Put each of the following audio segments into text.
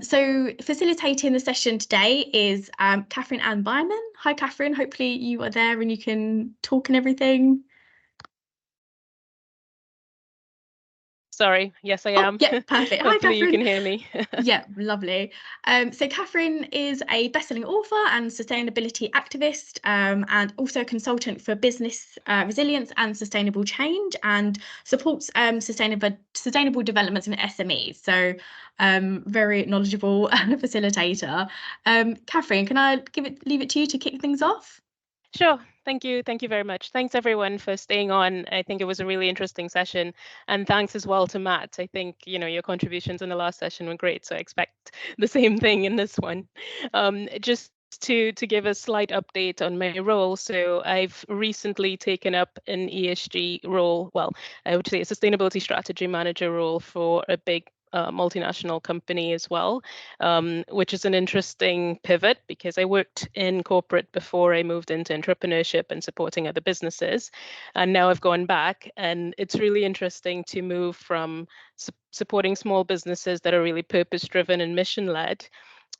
So facilitating the session today is Catherine Ann Byman. Hi, Catherine. Hopefully you are there and you can talk and everything. Sorry, yes, I am. Yeah, perfect. Hi, Hopefully you Catherine. can hear me. Yeah, lovely. So Catherine is a best-selling author and sustainability activist, and also a consultant for business resilience and sustainable change, and supports sustainable developments in SMEs. So very knowledgeable facilitator. Catherine, can I leave it to you to kick things off? Sure. Thank you. Thank you very much. Thanks everyone for staying on. I think it was a really interesting session. And thanks as well to Matt. I think, your contributions in the last session were great. So I expect the same thing in this one. Just to give a slight update on my role. So I've recently taken up an ESG role. Well, I would say a sustainability strategy manager role for a big multinational company as well, which is an interesting pivot because I worked in corporate before I moved into entrepreneurship and supporting other businesses. And now I've gone back, and it's really interesting to move from supporting small businesses that are really purpose driven and mission led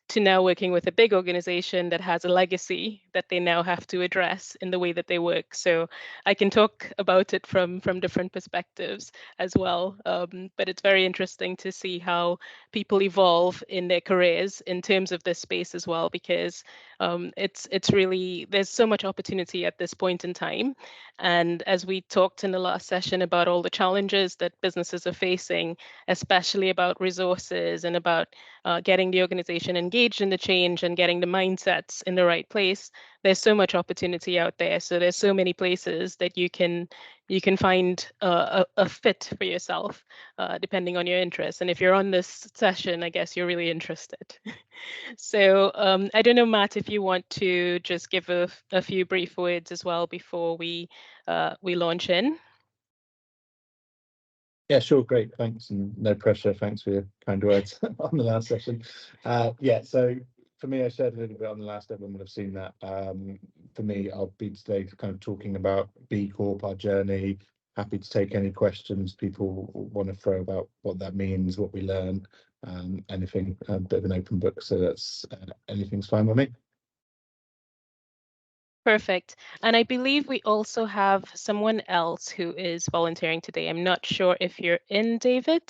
to now working with a big organization that has a legacy that they now have to address in the way that they work. So I can talk about it from different perspectives as well. But it's very interesting to see how people evolve in their careers in terms of this space as well, because it's really, there's so much opportunity at this point in time. And as we talked in the last session about all the challenges that businesses are facing, especially about resources and about getting the organization engaged in the change and getting the mindsets in the right place, there's so much opportunity out there. So there's so many places that you can find a fit for yourself, depending on your interests. And if you're on this session, I guess you're really interested. So I don't know, Matt, if you want to just give a few brief words as well before we launch in. Yeah, sure, great, thanks, and no pressure. Thanks for your kind words on the last session. Yeah, so for me, I shared a little bit on the last, everyone would have seen that. For me, I'll be today kind of talking about B Corp, our journey. Happy to take any questions people want to throw about what that means, what we learn, anything, a bit of an open book. So that's anything's fine with me. Perfect. And I believe we also have someone else who is volunteering today. I'm not sure if you're in, David.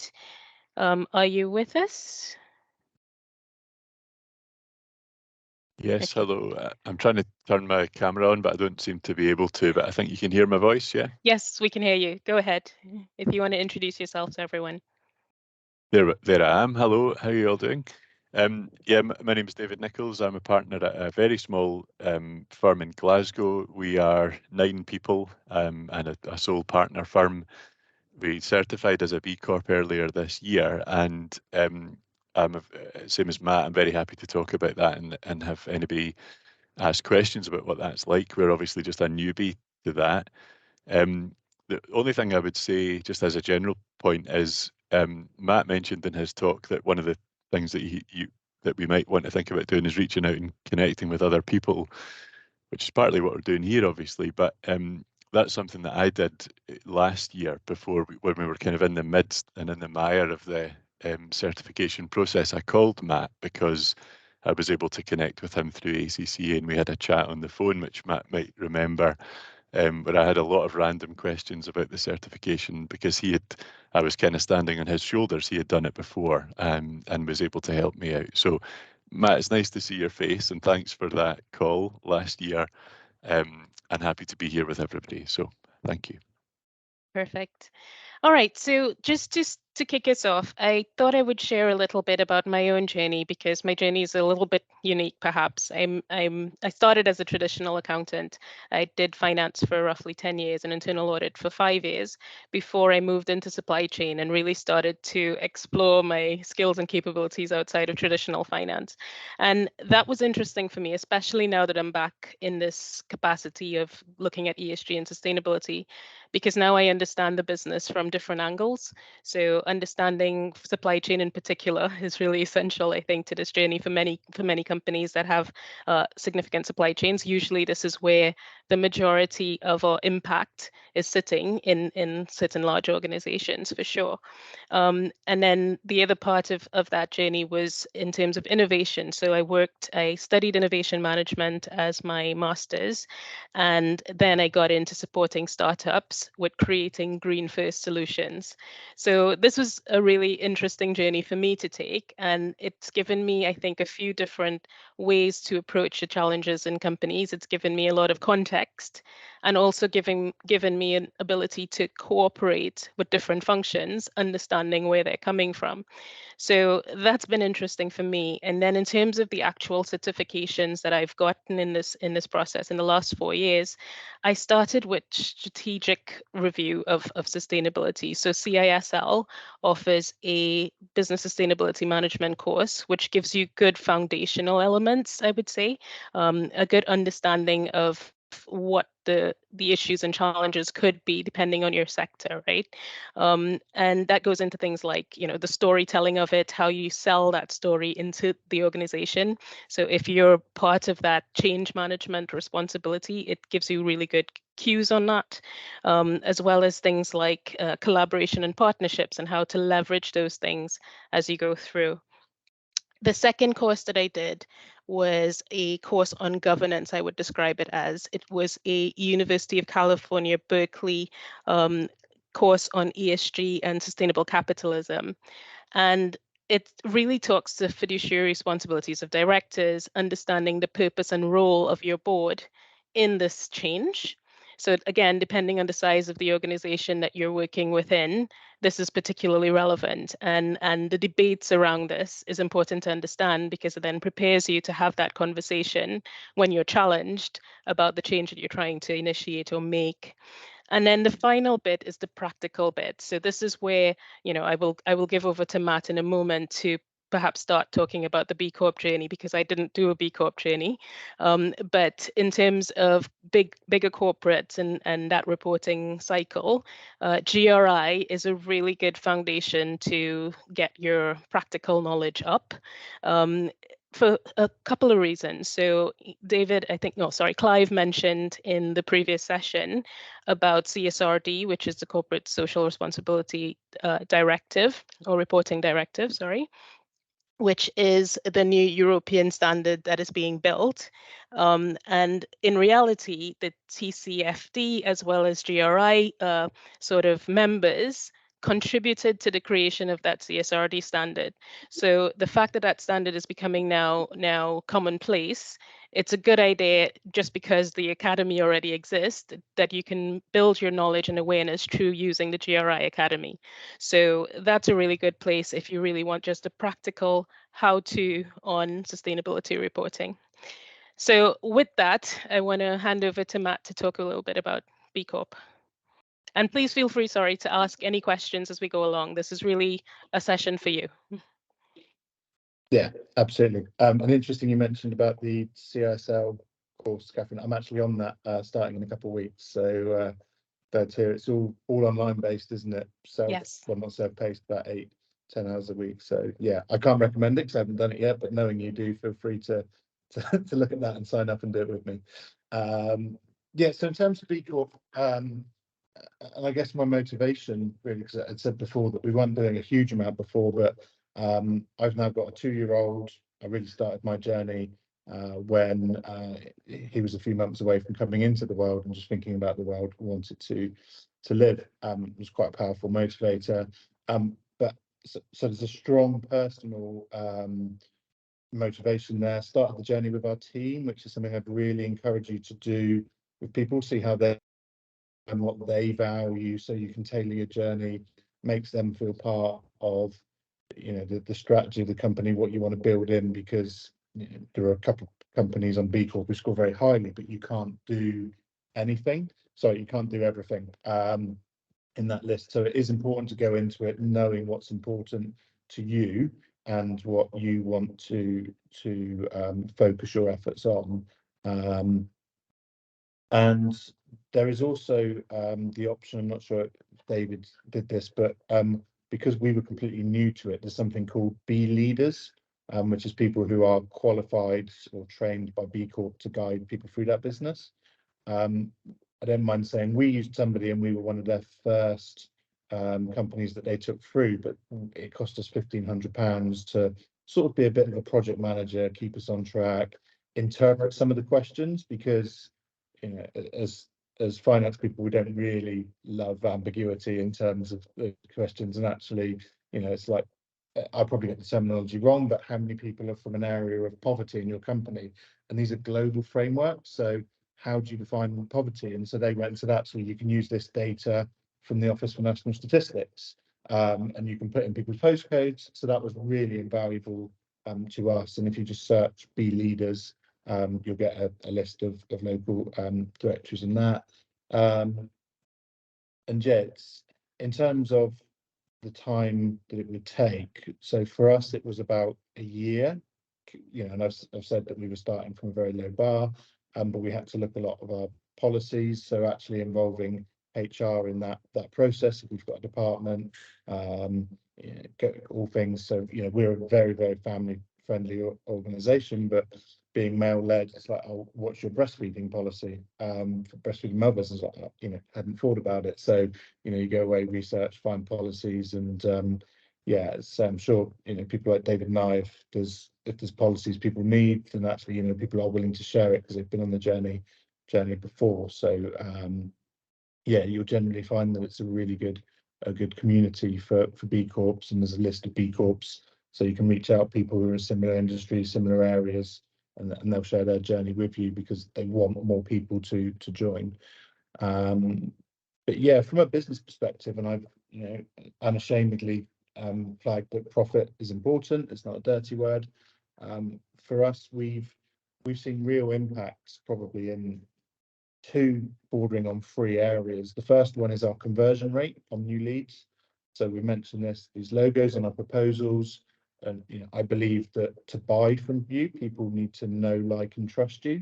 Are you with us? Yes, hello. I'm trying to turn my camera on, but I don't seem to be able to, but I think you can hear my voice, yeah? Yes, we can hear you. Go ahead, if you want to introduce yourself to everyone. There I am. Hello, how are you all doing? Yeah, my name is David Nichols. I'm a partner at a very small firm in Glasgow. We are 9 people and a sole partner firm. We certified as a B Corp earlier this year, and I'm same as Matt. I'm very happy to talk about that and have anybody ask questions about what that's like. We're obviously just a newbie to that. The only thing I would say, just as a general point, is Matt mentioned in his talk that one of the things that that we might want to think about doing is reaching out and connecting with other people, which is partly what we're doing here, obviously. But that's something that I did last year when we were kind of in the midst and in the mire of the certification process. I called Matt because I was able to connect with him through ACCA, and we had a chat on the phone, which Matt might remember, where I had a lot of random questions about the certification because I was kind of standing on his shoulders. He had done it before and was able to help me out. So Matt, it's nice to see your face, and thanks for that call last year. And happy to be here with everybody. So thank you. Perfect. All right, so just to kick us off, I thought I would share a little bit about my own journey because my journey is a little bit unique, perhaps. I started as a traditional accountant. I did finance for roughly 10 years and internal audit for 5 years before I moved into supply chain and really started to explore my skills and capabilities outside of traditional finance. And that was interesting for me, especially now that I'm back in this capacity of looking at ESG and sustainability, because now I understand the business from different angles. So understanding supply chain in particular is really essential, I think, to this journey for many companies that have significant supply chains. Usually this is where the majority of our impact is sitting in certain large organizations, for sure. And then the other part of that journey was in terms of innovation. So I studied innovation management as my master's, and then I got into supporting startups with creating green first solutions. So this was a really interesting journey for me to take, and it's given me, I think, a few different ways to approach the challenges in companies. It's given me a lot of context, and also given me an ability to cooperate with different functions, understanding where they're coming from. So that's been interesting for me. And then in terms of the actual certifications that I've gotten in this process in the last 4 years, I started with strategic review of sustainability. So CISL offers a business sustainability management course, which gives you good foundational elements, I would say, a good understanding of what the issues and challenges could be depending on your sector, right? And that goes into things like, the storytelling of it, how you sell that story into the organization. So if you're part of that change management responsibility, it gives you really good cues on that, as well as things like collaboration and partnerships and how to leverage those things as you go through. The second course that I did was a course on governance, I would describe it as. It was a University of California, Berkeley course on ESG and sustainable capitalism. And it really talks to fiduciary responsibilities of directors, understanding the purpose and role of your board in this change. So again, depending on the size of the organization that you're working within, this is particularly relevant. And the debates around this is important to understand, because it then prepares you to have that conversation when you're challenged about the change that you're trying to initiate or make. And then the final bit is the practical bit. So this is where, I will give over to Matt in a moment to perhaps start talking about the B Corp journey, because I didn't do a B Corp journey. But in terms of bigger corporates and that reporting cycle, GRI is a really good foundation to get your practical knowledge up. For a couple of reasons. So Clive mentioned in the previous session about CSRD, which is the Corporate Social Responsibility Directive, or Reporting Directive, sorry, which is the new European standard that is being built. And in reality, the TCFD as well as GRI sort of members contributed to the creation of that CSRD standard. So the fact that that standard is becoming now commonplace, it's a good idea, just because the academy already exists, that you can build your knowledge and awareness through using the GRI Academy. So that's a really good place if you really want just a practical how-to on sustainability reporting. So with that, I want to hand over to Matt to talk a little bit about B Corp. And please feel free, to ask any questions as we go along. This is really a session for you. Yeah, absolutely. And interesting you mentioned about the CISL course, Catherine. I'm actually on that starting in a couple of weeks. So that's here. It's all online based, isn't it? Yes. Well, not self-paced, about 8-10 hours a week. So yeah, I can't recommend it because I haven't done it yet, but knowing you do, feel free to look at that and sign up and do it with me. Yeah, so in terms of B Corp, and I guess my motivation really, because I said before that we weren't doing a huge amount before, but I've now got a 2-year-old. I really started my journey when he was a few months away from coming into the world and just thinking about the world we wanted to live. It was quite a powerful motivator. But so there's a strong personal motivation there. Started the journey with our team, which is something I'd really encourage you to do with people, see how they and what they value, so you can tailor your journey, makes them feel part of the strategy of the company, what you want to build in, because there are a couple of companies on B Corp who score very highly, but you can't do anything. So you can't do everything in that list. So it is important to go into it knowing what's important to you and what you want to focus your efforts on. And there is also the option, I'm not sure if David did this, but because we were completely new to it, there's something called B leaders, which is people who are qualified or trained by B Corp to guide people through that business. I don't mind saying we used somebody and we were one of their first companies that they took through, but it cost us £1,500 to sort of be a bit of a project manager, keep us on track, interpret some of the questions, because as finance people, we don't really love ambiguity in terms of the questions. And actually, it's like, I probably get the terminology wrong, but how many people are from an area of poverty in your company? And these are global frameworks. So how do you define poverty? And so they went and said, actually, you can use this data from the Office for National Statistics, and you can put in people's postcodes. So that was really invaluable to us. And if you just search Be Leaders, you'll get a list of local directories in that. And yeah, in terms of the time that it would take, so for us it was about a year, and I've said that we were starting from a very low bar, but we had to look a lot of our policies, so actually involving HR in that process. If we've got a department, all things. So we're a very, very family friendly organization, but being male led, it's like, oh, what's your breastfeeding policy for breastfeeding mothers? And like, hadn't thought about it. So you go away, research, find policies, and yeah, so I'm sure people like David and I, if there's policies people need, then actually people are willing to share it because they've been on the journey before. So yeah, you'll generally find that it's a really good community for B Corps, and there's a list of B Corps, so you can reach out people who are in similar industries, similar areas, and they'll share their journey with you because they want more people to join. But yeah, from a business perspective, and I've unashamedly flagged that profit is important. It's not a dirty word. For us, we've seen real impacts probably in two, bordering on three areas. The first one is our conversion rate on new leads. So we mentioned these logos on our proposals, and I believe that to buy from you, people need to know, like, and trust you.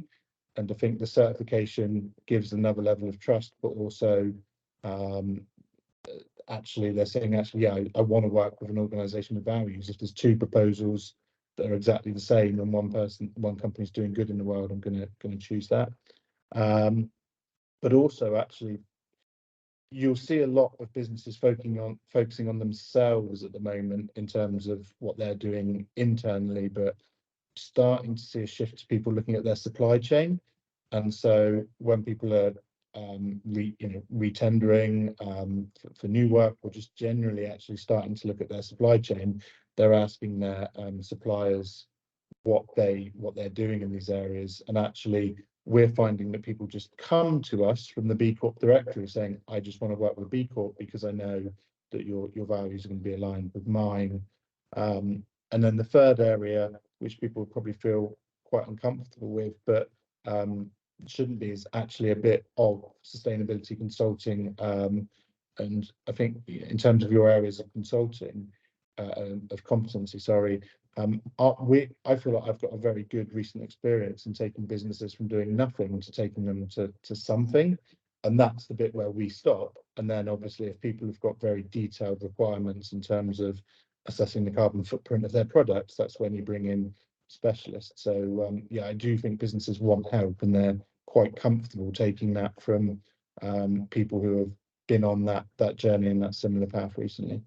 And I think the certification gives another level of trust, but also actually they're saying, actually, yeah, I want to work with an organization with values. If there's two proposals that are exactly the same and one company's doing good in the world, I'm going to choose that. But also, actually, you'll see a lot of businesses focusing on themselves at the moment in terms of what they're doing internally, but starting to see a shift to people looking at their supply chain. And so when people are retendering for new work, or just generally actually starting to look at their supply chain, they're asking their suppliers what they're doing in these areas. And actually, we're finding that people just come to us from the B Corp directory saying, I just want to work with B Corp because I know that your values are going to be aligned with mine. And then the third area, which people probably feel quite uncomfortable with, but shouldn't be, is actually a bit of sustainability consulting. And I think in terms of your areas of consulting, of competency, sorry, I feel like I've got a very good recent experience in taking businesses from doing nothing to taking them to something. And that's the bit where we stop. And then obviously, if people have got very detailed requirements in terms of assessing the carbon footprint of their products, that's when you bring in specialists. So yeah, I do think businesses want help, and they're quite comfortable taking that from people who have been on that journey and that similar path recently.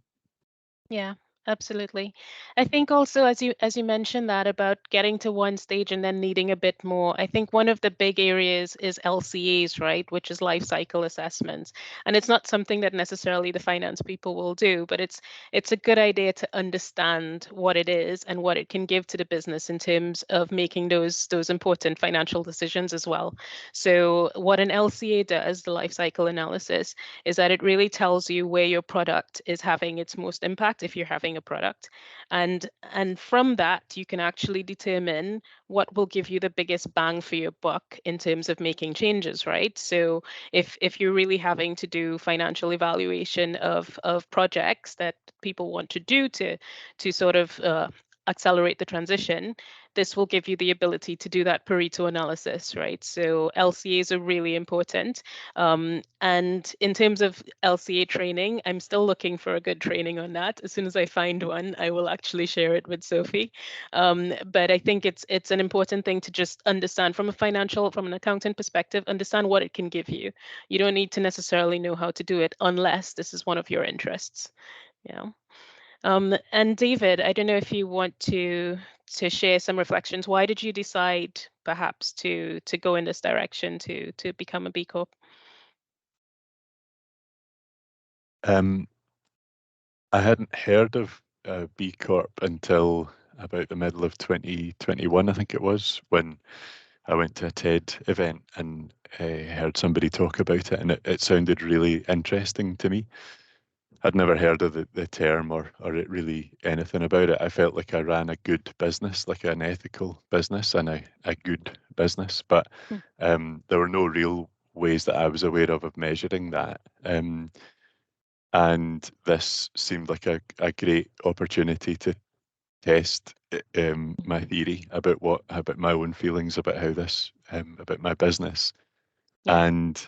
Yeah, absolutely. I think also, as you mentioned that about getting to one stage and then needing a bit more, I think one of the big areas is LCAs, right, which is life cycle assessments. And it's not something that necessarily the finance people will do, but it's a good idea to understand what it is and what it can give to the business in terms of making those important financial decisions as well. So what an LCA does, the life cycle analysis, is that it really tells you where your product is having its most impact, if you're having a product, and from that you can actually determine what will give you the biggest bang for your buck in terms of making changes, right? So if you're really having to do financial evaluation of projects that people want to do to sort of accelerate the transition, this will give you the ability to do that Pareto analysis, right? So LCAs are really important. And in terms of LCA training, I'm still looking for a good training on that. As soon as I find one, I will actually share it with Sophie. But I think it's an important thing to just understand from an accountant perspective, understand what it can give you. You don't need to necessarily know how to do it unless this is one of your interests. Yeah. And David, I don't know if you want to share some reflections. Why did you decide perhaps to go in this direction to become a B Corp? I hadn't heard of B Corp until about the middle of 2021, I think it was, when I went to a TED event and heard somebody talk about it, and it sounded really interesting to me. I'd never heard of the term or it really anything about it. I felt like I ran a good business, like an ethical business and a good business, but there were no real ways that I was aware of measuring that. And this seemed like a great opportunity to test my theory about my own feelings about how this about my business. Yeah. And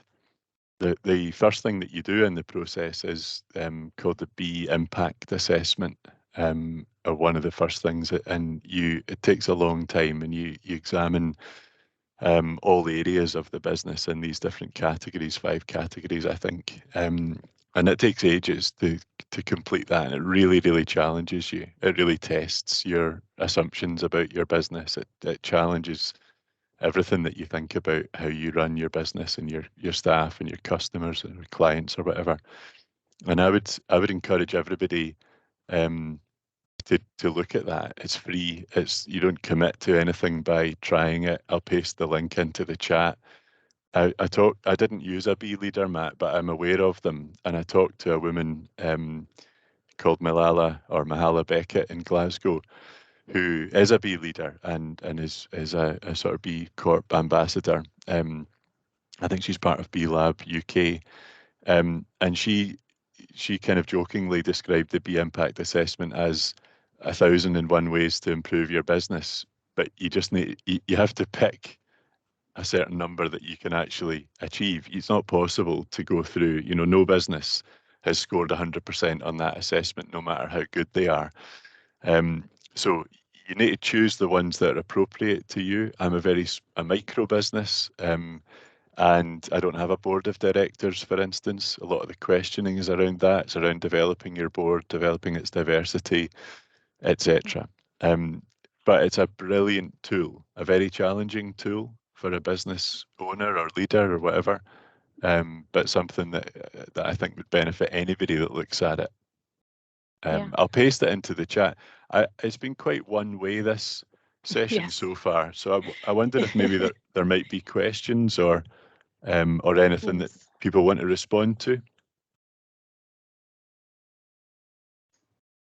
the first thing that you do in the process is called the B impact assessment, or one of the first things, and it takes a long time, and you examine all the areas of the business in these different categories, 5 categories, I think. And it takes ages to complete that. And it really, really challenges you. It really tests your assumptions about your business. It challenges everything that you think about how you run your business and your staff and your customers or clients or whatever. And I would encourage everybody to look at that. It's free. You don't commit to anything by trying it. I'll paste the link into the chat. I didn't use a B leader, Matt, but I'm aware of them. And I talked to a woman called Mahala Beckett in Glasgow, who is a B leader and is a sort of B Corp ambassador. I think she's part of B Lab UK. And she kind of jokingly described the B impact assessment as 1,001 ways to improve your business. But you have to pick a certain number that you can actually achieve. It's not possible to go through, no business has scored 100% on that assessment, no matter how good they are. So you need to choose the ones that are appropriate to you. I'm a micro business, and I don't have a board of directors, for instance. A lot of the questioning is around that. It's around developing your board, developing its diversity, etc. But it's a brilliant tool, a very challenging tool for a business owner or leader or whatever, but something that I think would benefit anybody that looks at it. Yeah. I'll paste it into the chat. It's been quite one way this session Yes. so far, so I wonder if maybe there might be questions or anything that Yes. people want to respond to.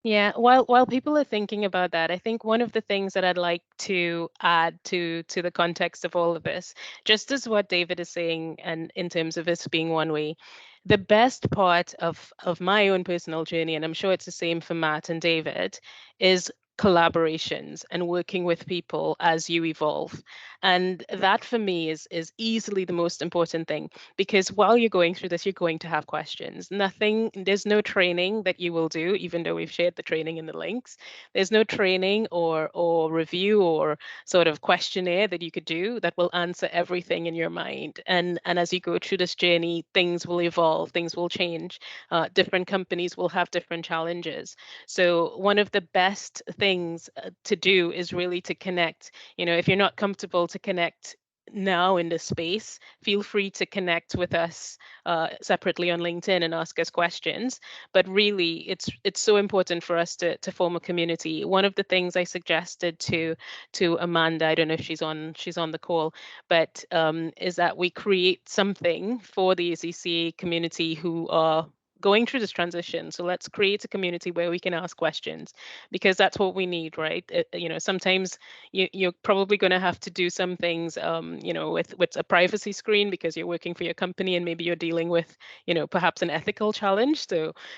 Yeah, while people are thinking about that, I think one of the things that I'd like to add to the context of all of this, just as what David is saying, and in terms of this being one way, the best part of my own personal journey, and I'm sure it's the same for Matt and David, is collaborations and working with people as you evolve. And that for me is easily the most important thing, because while you're going through this, you're going to have questions. There's no training that you will do, even though we've shared the training in the links. There's no training or review or sort of questionnaire that you could do that will answer everything in your mind. And as you go through this journey, things will evolve, things will change. Different companies will have different challenges. So one of the best things to do is really to connect. If you're not comfortable to connect now in this space, feel free to connect with us separately on LinkedIn and ask us questions. But really, it's so important for us to form a community. One of the things I suggested to Amanda, I don't know if she's on the call, but is that we create something for the ACCA community who are going through this transition. So let's create a community where we can ask questions, because that's what we need, right? Sometimes you're probably going to have to do some things, with a privacy screen because you're working for your company and maybe you're dealing with, perhaps an ethical challenge.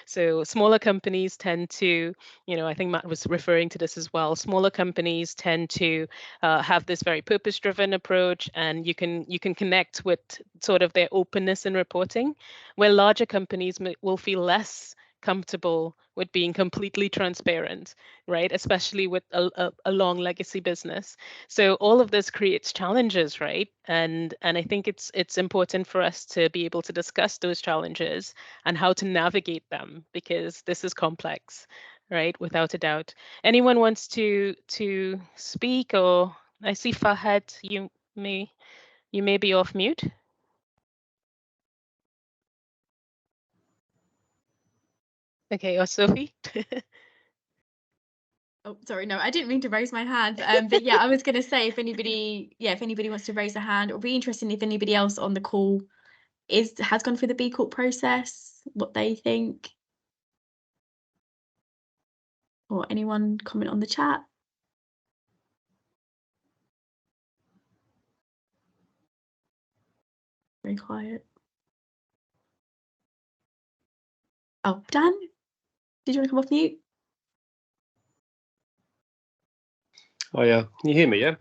So smaller companies tend to, I think Matt was referring to this as well. Smaller companies tend to have this very purpose-driven approach, and you can connect with sort of their openness in reporting, where larger companies will feel less comfortable with being completely transparent, right? Especially with a long legacy business. So all of this creates challenges, right? And I think it's important for us to be able to discuss those challenges and how to navigate them, because this is complex, right? Without a doubt. Anyone wants to speak? Or I see Fahad, you may be off mute. Okay, or Sophie? Oh, sorry, no, I didn't mean to raise my hand. But yeah, I was going to say, if anybody wants to raise a hand, it'll be interesting if anybody else on the call has gone through the B Corp process, what they think, or anyone comment on the chat. Very quiet. Oh, Dan, did you want to come off mute? Oh yeah, can you hear me? Yeah.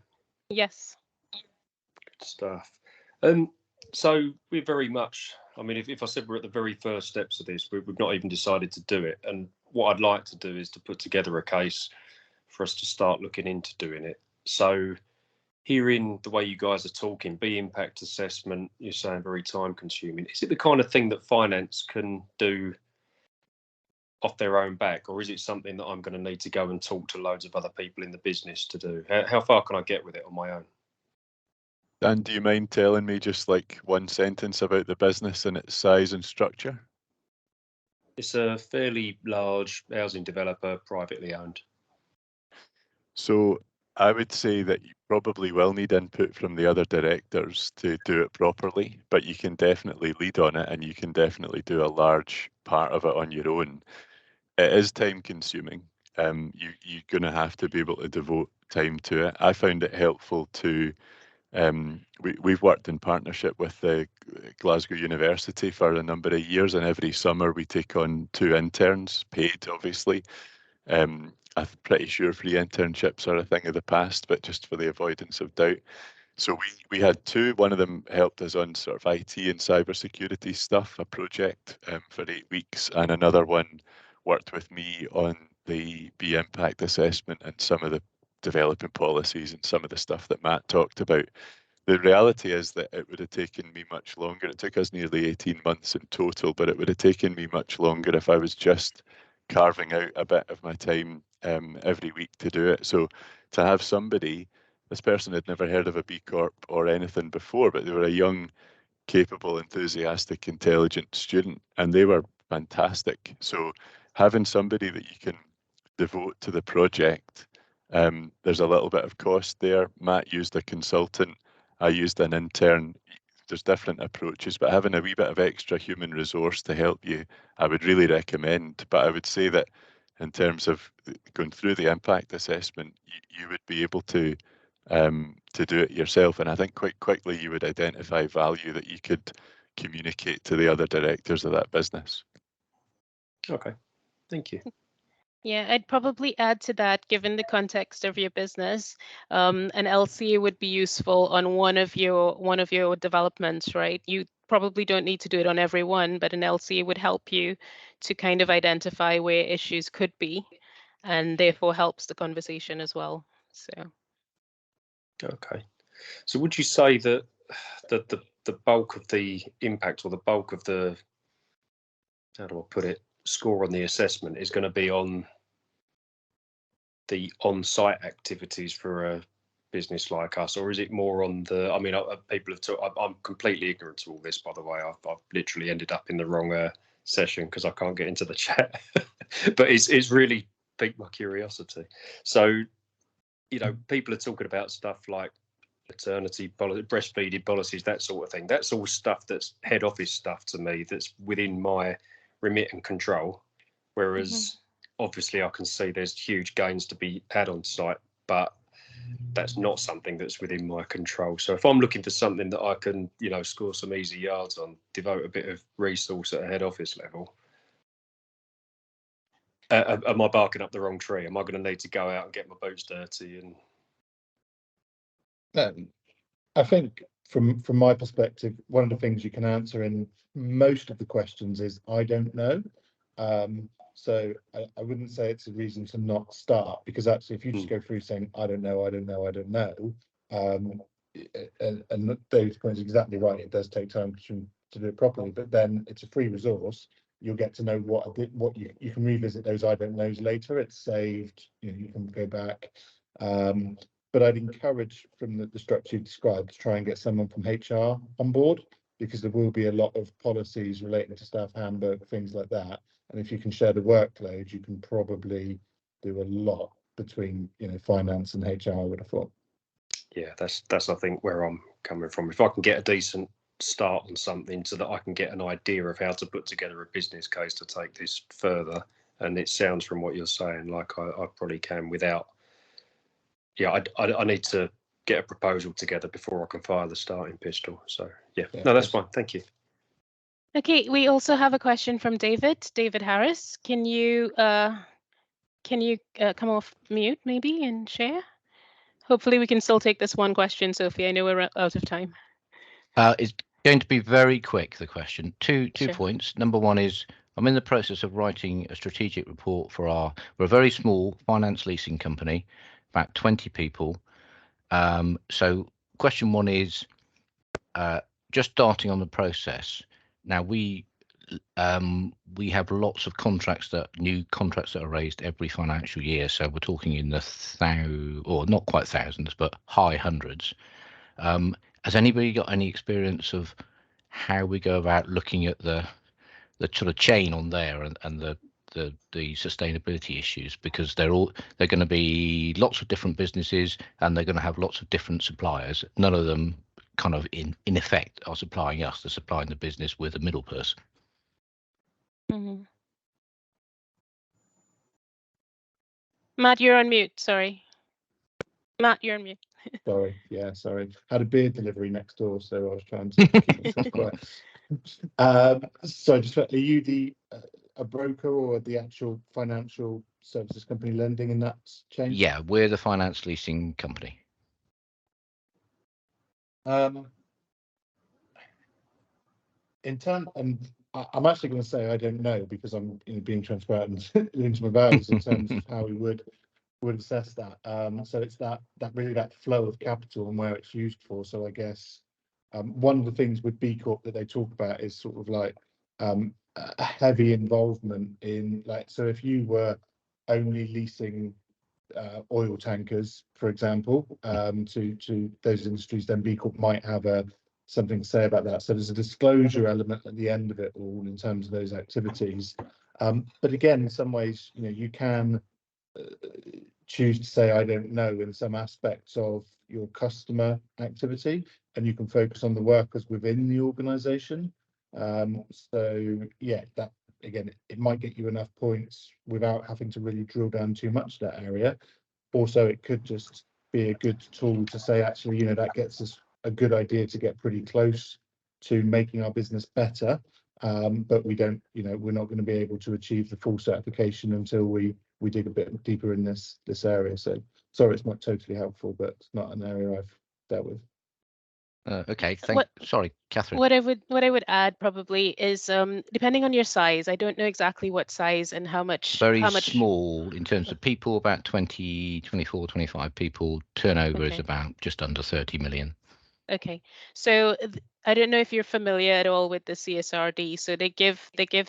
Yes. Good stuff. So we're very much. I mean, if I said we're at the very first steps of this, we've not even decided to do it. And what I'd like to do is to put together a case for us to start looking into doing it. So hearing the way you guys are talking, B impact assessment, you're saying very time consuming. Is it the kind of thing that finance can do off their own back, or is it something that I'm going to need to go and talk to loads of other people in the business to do? How far can I get with it on my own? Dan, do you mind telling me just like one sentence about the business and its size and structure? It's a fairly large housing developer, privately owned. So I would say that you probably will need input from the other directors to do it properly, but you can definitely lead on it and you can definitely do a large part of it on your own. It is time consuming. You're going to have to be able to devote time to it. I found it helpful to we've worked in partnership with the Glasgow University for a number of years, and every summer we take on 2 interns, paid obviously. I'm pretty sure free internships are a thing of the past, but just for the avoidance of doubt. So we had 2. One of them helped us on sort of IT and cybersecurity stuff, a project for 8 weeks, and another one worked with me on the B impact assessment and some of the developing policies and some of the stuff that Matt talked about. The reality is that it would have taken me much longer. It took us nearly 18 months in total, but it would have taken me much longer if I was just carving out a bit of my time every week to do it. So to have somebody, this person had never heard of a B Corp or anything before, but they were a young, capable, enthusiastic, intelligent student, and they were fantastic. So having somebody that you can devote to the project, there's a little bit of cost there. Matt used a consultant, I used an intern. There's different approaches, but having a wee bit of extra human resource to help you, I would really recommend. But I would say that in terms of going through the impact assessment, you would be able to do it yourself. And I think quite quickly you would identify value that you could communicate to the other directors of that business. Okay, thank you. Yeah, I'd probably add to that, given the context of your business, an LCA would be useful on one of your developments, right? You probably don't need to do it on every one, but an LCA would help you to kind of identify where issues could be, and therefore helps the conversation as well. So. Okay, so would you say that the bulk of the impact, or the bulk of the, how do I put it, score on the assessment is going to be on the on-site activities for a business like us, or is it more on the, I mean, people have talked, I'm completely ignorant to all this, by the way. I've literally ended up in the wrong session because I can't get into the chat, but it's really piqued my curiosity. So, you know, people are talking about stuff like maternity policy, breastfeeding policies, that sort of thing. That's all stuff that's head office stuff to me, that's within my remit and control. Whereas obviously I can see there's huge gains to be had on site, but that's not something that's within my control. So if I'm looking for something that I can, you know, score some easy yards on, devote a bit of resource at a head office level, am I barking up the wrong tree? Am I going to need to go out and get my boots dirty? And I think from my perspective, one of the things you can answer in most of the questions is I don't know. So I wouldn't say it's a reason to not start, because actually if you just go through saying I don't know, and David's point is exactly right, it does take time to do it properly, but then it's a free resource. You'll get to know what you can revisit those I don't knows later. It's saved, you know, you can go back. But I'd encourage, from the structure you described, to try and get someone from HR on board, because there will be a lot of policies relating to staff handbook, things like that. And if you can share the workload, you can probably do a lot between, you know, finance and HR, I would have thought. Yeah, that's I think where I'm coming from. If I can get a decent start on something so that I can get an idea of how to put together a business case to take this further, and it sounds from what you're saying like I probably can without. Yeah, I need to get a proposal together before I can fire the starting pistol. So yeah, no, that's fine. Thank you. Okay, we also have a question from David Harris. Can you come off mute maybe and share? Hopefully we can still take this one question, Sophie. I know we're out of time. It's going to be very quick, the question. Two Sure. points. Number one is I'm in the process of writing a strategic report for we're a very small finance leasing company, about 20 people. So question one is just starting on the process. Now we have lots of new contracts that are raised every financial year. So we're talking in the or not quite thousands, but high hundreds. Has anybody got any experience of how we go about looking at the sort of chain on there and the sustainability issues? Because they're going to be lots of different businesses and they're going to have lots of different suppliers. None of them kind of in effect are supplying us. They're supplying the business with a middle person. Matt, you're on mute. Sorry. Matt, you're on mute. Sorry, yeah, sorry. Had a beer delivery next door, so I was trying to keep myself quiet. So just are you a broker or the actual financial services company lending in that chain? Yeah, we're the finance leasing company. I'm actually going to say I don't know, because I'm being transparent into my vows in terms of how we would assess that. So it's that flow of capital and where it's used for. So I guess one of the things with B Corp that they talk about is sort of like a heavy involvement in, like, so if you were only leasing oil tankers, for example, to those industries, then B Corp might have something to say about that. So there's a disclosure element at the end of it all in terms of those activities. But again, in some ways, you can choose to say I don't know in some aspects of your customer activity, and you can focus on the workers within the organization. So yeah, that again, it might get you enough points without having to really drill down too much to that area. Also, it could just be a good tool to say, actually, that gets us a good idea to get pretty close to making our business better. But we don't, we're not going to be able to achieve the full certification until we dig a bit deeper in this area. So sorry, it's not totally helpful, but it's not an area I've dealt with. Okay, sorry, Catherine. What I would add probably is depending on your size. I don't know exactly what size and how much. Very small in terms of people, about 24, 25 people. Turnover is about just under 30 million. Okay, so I don't know if you're familiar at all with the CSRD. So they give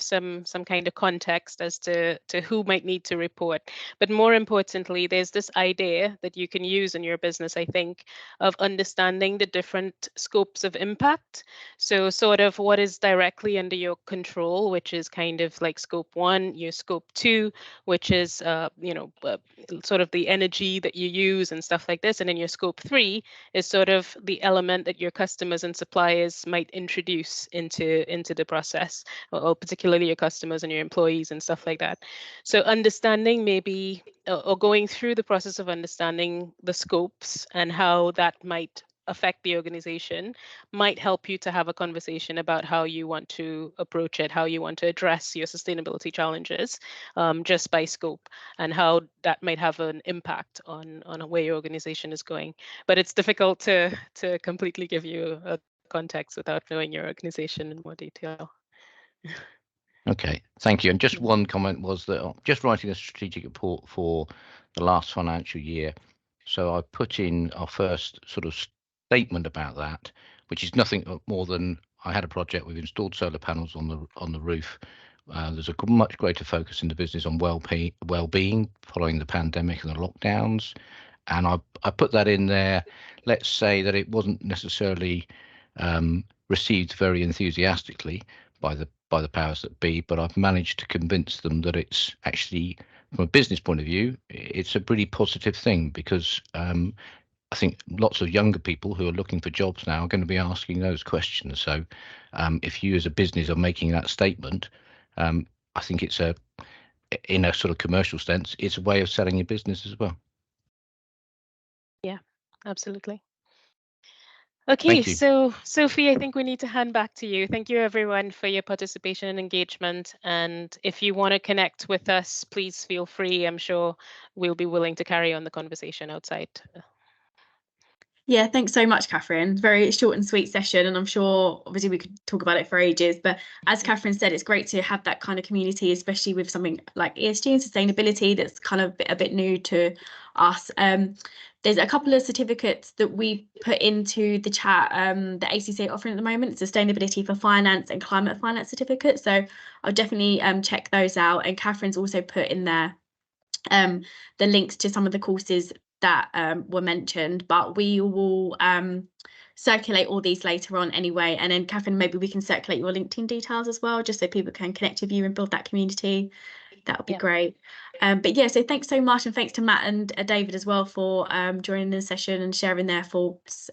some kind of context as to who might need to report. But more importantly, there's this idea that you can use in your business, I think, of understanding the different scopes of impact. So sort of what is directly under your control, which is kind of like scope 1, your scope 2, which is sort of the energy that you use and stuff like this, and then your scope 3 is sort of the element that your customers and suppliers employers might introduce into the process, or particularly your customers and your employees and stuff like that. So understanding maybe, or going through the process of understanding the scopes and how that might affect the organization might help you to have a conversation about how you want to approach it, how you want to address your sustainability challenges, just by scope, and how that might have an impact on where your organization is going. But it's difficult to completely give you a context without knowing your organization in more detail. Okay, thank you. And just one comment was that just writing a strategic report for the last financial year. So I put in our first sort of statement about that, which is nothing more than I had a project. We've installed solar panels on the roof. There's a much greater focus in the business on well-being following the pandemic and the lockdowns. And I put that in there. Let's say that it wasn't necessarily received very enthusiastically by the powers that be, but I've managed to convince them that it's actually, from a business point of view, it's a pretty positive thing, because I think lots of younger people who are looking for jobs now are going to be asking those questions. So if you as a business are making that statement, I think it's in a sort of commercial sense, it's a way of selling your business as well. Yeah, absolutely. Okay, so Sophie, I think we need to hand back to you. Thank you everyone for your participation and engagement. And if you want to connect with us, please feel free. I'm sure we'll be willing to carry on the conversation outside. Yeah, thanks so much, Catherine. Very short and sweet session, and I'm sure obviously we could talk about it for ages, but as Catherine said, it's great to have that kind of community, especially with something like ESG and sustainability that's kind of a bit new to us. There's a couple of certificates that we put into the chat, the ACCA offering at the moment, Sustainability for Finance and Climate Finance certificate. So I'll definitely check those out. And Catherine's also put in there the links to some of the courses that were mentioned, but we will circulate all these later on anyway. And then Catherine, maybe we can circulate your LinkedIn details as well, just so people can connect with you and build that community. That would be great. But yeah, so thanks so much, and thanks to Matt and David as well for joining the session and sharing their thoughts,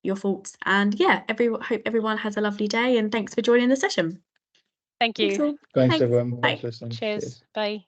your thoughts. And yeah, hope everyone has a lovely day, and thanks for joining the session. Thank you. Thanks, Thanks everyone. Bye. Thanks for listening. Cheers. Bye.